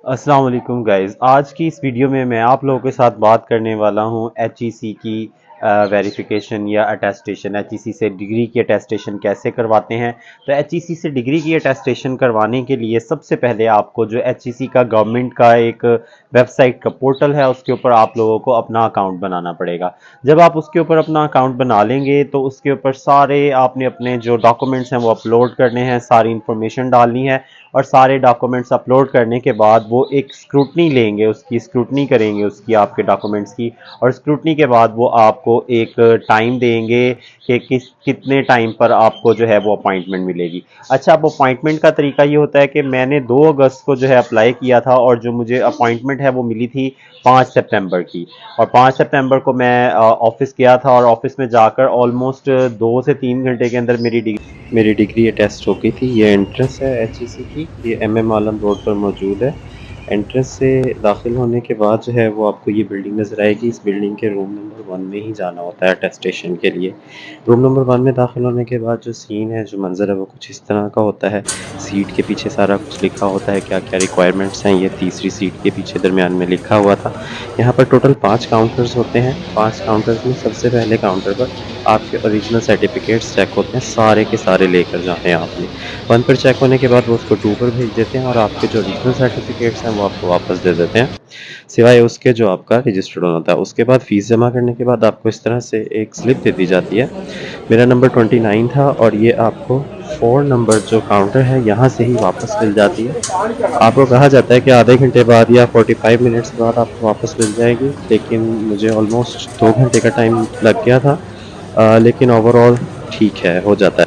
अस्सलाम वालेकुम गाइज़। आज की इस वीडियो में मैं आप लोगों के साथ बात करने वाला हूँ एचईसी की वेरिफिकेशन या अटेस्टेशन। एचईसी से डिग्री की अटेस्टेशन कैसे करवाते हैं। तो एचईसी से डिग्री की अटेस्टेशन करवाने के लिए सबसे पहले आपको जो एचईसी का गवर्नमेंट का एक वेबसाइट का पोर्टल है उसके ऊपर आप लोगों को अपना अकाउंट बनाना पड़ेगा। जब आप उसके ऊपर अपना अकाउंट बना लेंगे तो उसके ऊपर सारे आपने अपने जो डॉक्यूमेंट्स हैं वो अपलोड करने हैं, सारी इंफॉर्मेशन डालनी है और सारे डॉक्यूमेंट्स अपलोड करने के बाद वो एक स्क्रूटनी लेंगे, उसकी स्क्रूटनी करेंगे उसकी आपके डॉक्यूमेंट्स की। और स्क्रूटनी के बाद वो आपको एक टाइम देंगे कि कितने टाइम पर आपको जो है वो अपॉइंटमेंट मिलेगी। अच्छा, अब अपॉइंटमेंट का तरीका ये होता है कि मैंने 2 अगस्त को जो है अप्लाई किया था और जो मुझे अपॉइंटमेंट है वो मिली थी 5 सितंबर की। और 5 सितंबर को मैं ऑफिस गया था और ऑफिस में जाकर ऑलमोस्ट 2 से 3 घंटे के अंदर मेरी डिग्री अटेस्ट हो गई थी। ये एंट्रेंस है एचईसी की, ये एमएम आलम रोड पर मौजूद है। एंट्रेंस से दाखिल होने के बाद जो है वो आपको ये बिल्डिंग नज़र आएगी। इस बिल्डिंग के रूम नंबर 1 में ही जाना होता है अटेस्टेशन के लिए। रूम नंबर 1 में दाखिल होने के बाद जो सीन है, जो मंज़र है वो कुछ इस तरह का होता है। सीट के पीछे सारा कुछ लिखा होता है, क्या क्या रिक्वायरमेंट्स हैं। ये तीसरी सीट के पीछे दरमियान में लिखा हुआ था। यहाँ पर टोटल 5 काउंटर्स होते हैं। 5 काउंटर्स में सबसे पहले काउंटर पर आपके ओरिजिनल सर्टिफिकेट्स चेक होते हैं, सारे के सारे लेकर जाने हैं आपने। 1 पर चेक होने के बाद वो उसको 2 पर भेज देते हैं और आपके जो ओरिजिनल सर्टिफिकेट्स हैं वो आपको वापस दे देते हैं, सिवाय उसके जो आपका रजिस्टर्ड होता है। उसके बाद फ़ीस जमा करने के बाद आपको इस तरह से एक स्लिप दे दी जाती है। मेरा नंबर 29 था और ये आपको 4 नंबर जो काउंटर है यहाँ से ही वापस मिल जाती है। आपको कहा जाता है कि आधे घंटे बाद या 45 मिनट्स बाद आपको वापस मिल जाएगी, लेकिन मुझे ऑलमोस्ट 2 घंटे का टाइम लग गया था। लेकिन ओवरऑल ठीक है, हो जाता है।